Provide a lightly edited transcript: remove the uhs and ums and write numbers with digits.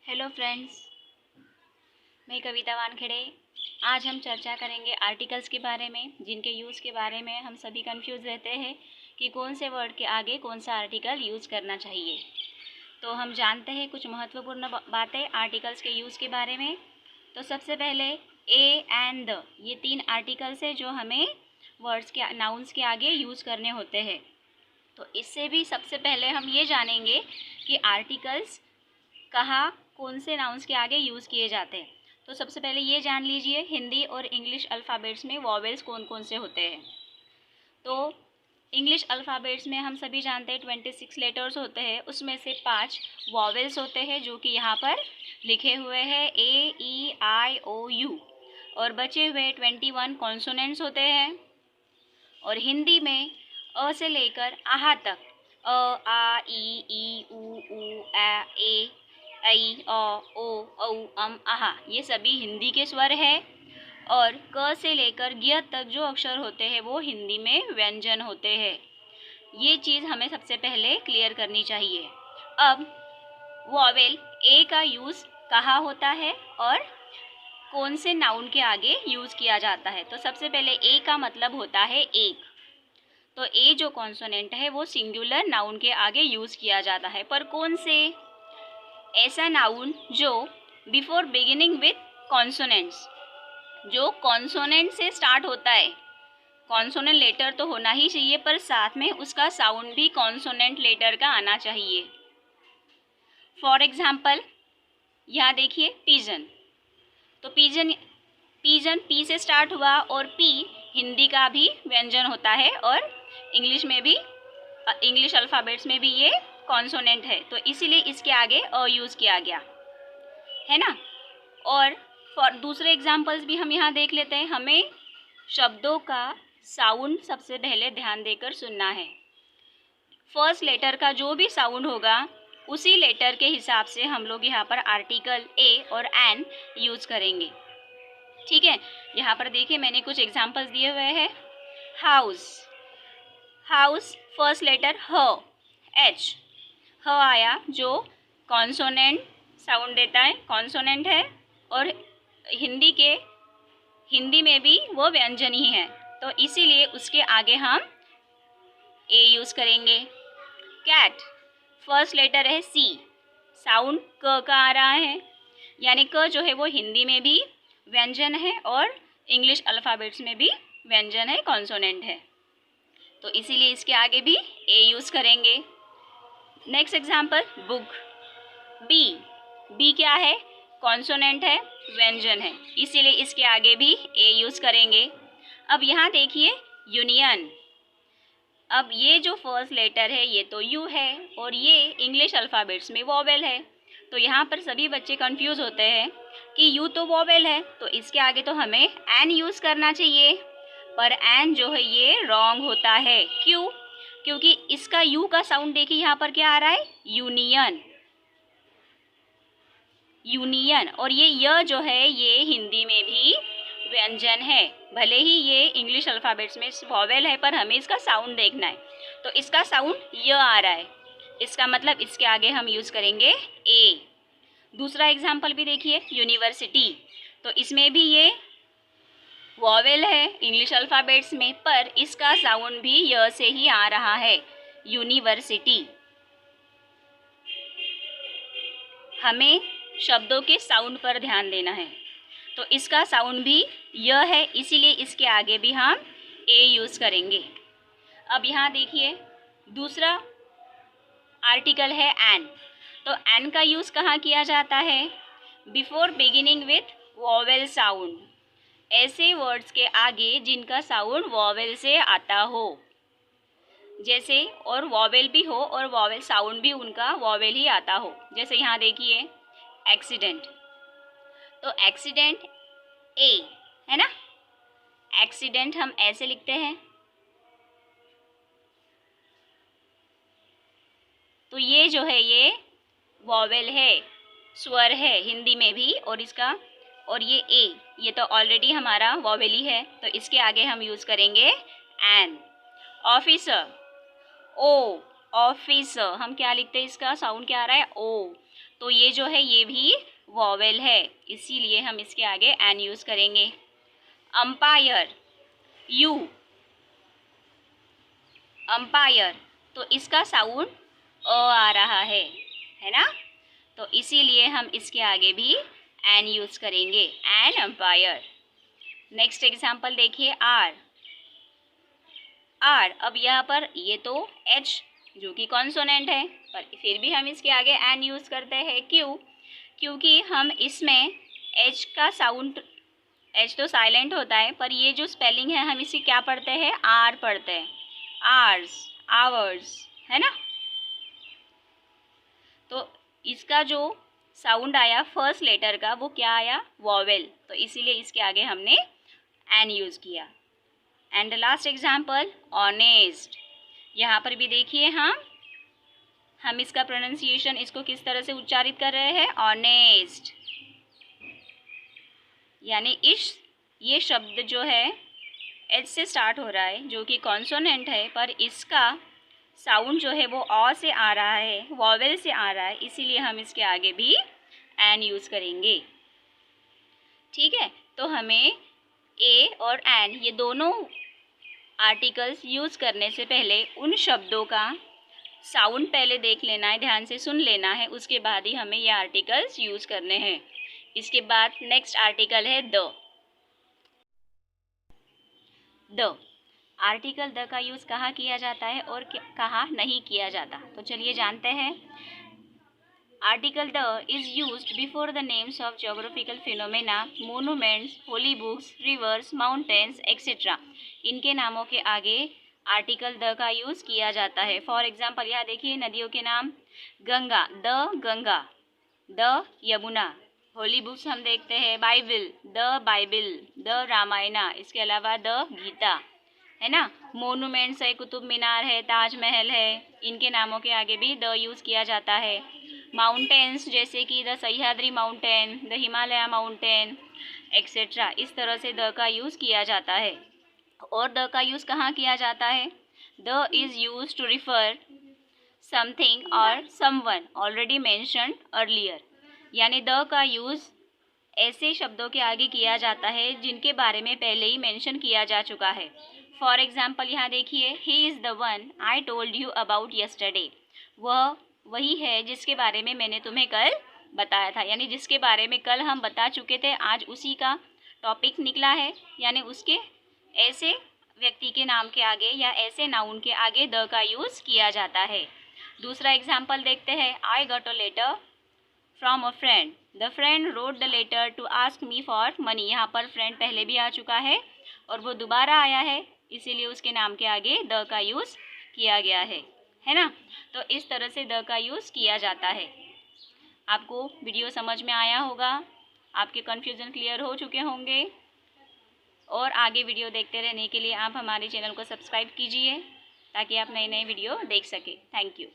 Hello friends, मैं कविता वानखेड़े। आज हम चर्चा करेंगे आर्टिकल्स के बारे में, जिनके यूज़ के बारे में हम सभी कंफ्यूज रहते हैं कि कौन से वर्ड के आगे कौन सा आर्टिकल यूज़ करना चाहिए। तो हम जानते हैं कुछ महत्वपूर्ण बातें आर्टिकल्स के यूज़ के बारे में। तो सबसे पहले ए एंड द, ये तीन आर्टिकल्स हैं जो हमें वर्ड्स के नाउन्स के आगे यूज़ करने होते हैं। तो इससे भी सबसे पहले हम ये जानेंगे कि आर्टिकल्स कहाँ कौन से नाउन्स के आगे यूज़ किए जाते हैं। तो सबसे पहले ये जान लीजिए हिंदी और इंग्लिश अल्फ़ाबेट्स में वॉवेल्स कौन कौन से होते हैं। तो इंग्लिश अल्फ़ाबेट्स में हम सभी जानते हैं 26 लेटर्स होते हैं, उसमें से 5 वॉवेल्स होते हैं जो कि यहाँ पर लिखे हुए हैं AEIOU, और बचे हुए 21 कॉन्सोनेंट्स होते हैं। और हिंदी में अ से लेकर आहा तक अ आ ई उ आ ए ऐ ओ औ आहा, ये सभी हिंदी के स्वर है। और क से लेकर ज्ञ तक जो अक्षर होते हैं वो हिंदी में व्यंजन होते हैं। ये चीज़ हमें सबसे पहले क्लियर करनी चाहिए। अब वॉवेल ए का यूज़ कहाँ होता है और कौन से नाउन के आगे यूज़ किया जाता है। तो सबसे पहले ए का मतलब होता है एक। तो ए जो कॉन्सोनेंट है वो सिंगुलर नाउन के आगे यूज़ किया जाता है, पर कौन से? ऐसा नाउन जो बिफोर बिगिनिंग विथ कॉन्सोनेंट्स, जो कॉन्सोनेंट से स्टार्ट होता है। कॉन्सोनेंट लेटर तो होना ही चाहिए, पर साथ में उसका साउंड भी कॉन्सोनेंट लेटर का आना चाहिए। फॉर एग्जाम्पल यहाँ देखिए पिजन। तो पिजन पी से स्टार्ट हुआ, और पी हिंदी का भी व्यंजन होता है, और इंग्लिश में भी, इंग्लिश अल्फ़ाबेट्स में भी ये कॉन्सोनेंट है, तो इसीलिए इसके आगे अ यूज़ किया गया है ना। और फॉर दूसरे एग्जाम्पल्स भी हम यहाँ देख लेते हैं। हमें शब्दों का साउंड सबसे पहले ध्यान देकर सुनना है। फर्स्ट लेटर का जो भी साउंड होगा उसी लेटर के हिसाब से हम लोग यहाँ पर आर्टिकल ए और एन यूज़ करेंगे, ठीक है। यहाँ पर देखिए मैंने कुछ एग्जाम्पल्स दिए हुए हैं। हाउस, हाउस फर्स्ट लेटर ह, एच, ह आया जो कॉन्सोनेंट साउंड देता है, कॉन्सोनेंट है, और हिंदी में भी वो व्यंजन ही है, तो इसीलिए उसके आगे हम ए यूज़ करेंगे। कैट फर्स्ट लेटर है सी, साउंड क का आ रहा है, यानी क जो है वो हिंदी में भी व्यंजन है और इंग्लिश अल्फ़ाबेट्स में भी व्यंजन है, कॉन्सोनेंट है, तो इसीलिए इसके आगे भी ए यूज़ करेंगे। नेक्स्ट एग्जाम्पल बुक, बी क्या है? कॉन्सोनेंट है, व्यंजन है, इसीलिए इसके आगे भी ए यूज़ करेंगे। अब यहाँ देखिए यूनियन। अब ये जो फर्स्ट लेटर है ये तो यू है, और ये इंग्लिश अल्फ़ाबेट्स में वॉवेल है, तो यहाँ पर सभी बच्चे कंफ्यूज होते हैं कि यू तो वॉवेल है तो इसके आगे तो हमें एन यूज़ करना चाहिए, पर एन जो है ये रॉन्ग होता है। क्यों? क्योंकि इसका यू का साउंड देखिए यहाँ पर क्या आ रहा है, यूनियन, यूनियन। और ये य जो है ये हिंदी में भी व्यंजन है, भले ही ये इंग्लिश अल्फ़ाबेट्स में वॉवेल है, पर हमें इसका साउंड देखना है, तो इसका साउंड य आ रहा है, इसका मतलब इसके आगे हम यूज़ करेंगे ए। दूसरा एग्जाम्पल भी देखिए यूनिवर्सिटी, तो इसमें भी ये वॉवेल है इंग्लिश अल्फ़ाबेट्स में, पर इसका साउंड भी य से ही आ रहा है, यूनिवर्सिटी। हमें शब्दों के साउंड पर ध्यान देना है, तो इसका साउंड भी य है, इसीलिए इसके आगे भी हम ए यूज़ करेंगे। अब यहाँ देखिए दूसरा आर्टिकल है एन। तो एन का यूज़ कहाँ किया जाता है? Before beginning with vowel sound, ऐसे वर्ड्स के आगे जिनका साउंड वॉवेल से आता हो, जैसे और वॉवेल भी हो और वॉवेल साउंड भी उनका वॉवेल ही आता हो। जैसे यहाँ देखिए एक्सीडेंट, तो एक्सीडेंट ए है ना, एक्सीडेंट हम ऐसे लिखते हैं, तो ये जो है ये वॉवेल है, स्वर है हिंदी में भी, और इसका और ये ए, ये तो ऑलरेडी हमारा वॉवेल ही है, तो इसके आगे हम यूज़ करेंगे एन। ऑफिसर, ओ ऑफिस, हम क्या लिखते हैं, इसका साउंड क्या आ रहा है, ओ, तो ये जो है ये भी वॉवेल है, इसीलिए हम इसके आगे एन यूज़ करेंगे। अंपायर, यू, अंपायर, तो इसका साउंड अ आ रहा है ना, तो इसीलिए हम इसके आगे भी एन यूज़ करेंगे, एन अंपायर। नेक्स्ट एग्जाम्पल देखिए, आर, आर, अब यहाँ पर ये तो एच जो कि कॉन्सोनेंट है, पर फिर भी हम इसके आगे एन यूज़ करते हैं, क्यों, क्योंकि हम इसमें एच का साउंड, एच तो साइलेंट होता है, पर ये जो स्पेलिंग है हम इसे क्या पढ़ते हैं, आर पढ़ते हैं, आर्स, आवर्स, है ना, तो इसका जो साउंड आया फर्स्ट लेटर का वो क्या आया, वॉवेल, तो इसीलिए इसके आगे हमने एन यूज़ किया। एंड लास्ट एग्जाम्पल, ऑनेस्ट, यहाँ पर भी देखिए हम इसका प्रोनाउंसिएशन, इसको किस तरह से उच्चारित कर रहे हैं, ऑनेस्ट, यानी ये शब्द जो है एच से स्टार्ट हो रहा है जो कि कॉन्सोनेंट है, पर इसका साउंड जो है वो ऑ से आ रहा है, वॉवेल से आ रहा है, इसीलिए हम इसके आगे भी एन यूज़ करेंगे। ठीक है, तो हमें ए और एन ये दोनों आर्टिकल्स यूज़ करने से पहले उन शब्दों का साउंड पहले देख लेना है, ध्यान से सुन लेना है, उसके बाद ही हमें ये आर्टिकल्स यूज़ करने हैं। इसके बाद नेक्स्ट आर्टिकल है द। द आर्टिकल द का यूज़ कहाँ किया जाता है और कहाँ नहीं किया जाता, तो चलिए जानते हैं। Article the is used before the names of geographical phenomena, monuments, holy books, reverse, mountains etcetera, इनके नामों के आगे आर्टिकल द का यूज़ किया जाता है। फॉर एग्जाम्पल यहाँ देखिए नदियों के नाम, Ganga, the Ganga, the Yamuna, holy books हम देखते हैं, Bible, the Bible, the Ramayana, इसके अलावा द गीता, है ना, मोनूमेंट्स है, कुतुब मीनार है, ताजमहल है, इनके नामों के आगे भी द यूज़ किया जाता है। माउंटेन्स जैसे कि the Sahyadri mountain, the Himalaya mountain etcetera, इस तरह से द का यूज़ किया जाता है। और द का यूज़ कहाँ किया जाता है, the is use to refer something और समवन ऑलरेडी मेंशन्ड अर्लियर, यानी द का यूज़ ऐसे शब्दों के आगे किया जाता है जिनके बारे में पहले ही मेंशन किया जा चुका है। फॉर एग्जाम्पल यहाँ देखिए, he is the one I told you about yesterday, वह वही है जिसके बारे में मैंने तुम्हें कल बताया था, यानी जिसके बारे में कल हम बता चुके थे, आज उसी का टॉपिक निकला है, यानी उसके ऐसे व्यक्ति के नाम के आगे या ऐसे नाउन के आगे द का यूज़ किया जाता है। दूसरा एग्जाम्पल देखते हैं, I got a letter from a friend, the friend wrote the letter to ask me for money, यहाँ पर फ्रेंड पहले भी आ चुका है और वो दोबारा आया है, इसीलिए उसके नाम के आगे द का यूज़ किया गया है ना, तो इस तरह से द का यूज़ किया जाता है। आपको वीडियो समझ में आया होगा, आपके कन्फ्यूज़न क्लियर हो चुके होंगे, और आगे वीडियो देखते रहने के लिए आप हमारे चैनल को सब्सक्राइब कीजिए ताकि आप नए नए वीडियो देख सकें। Thank you.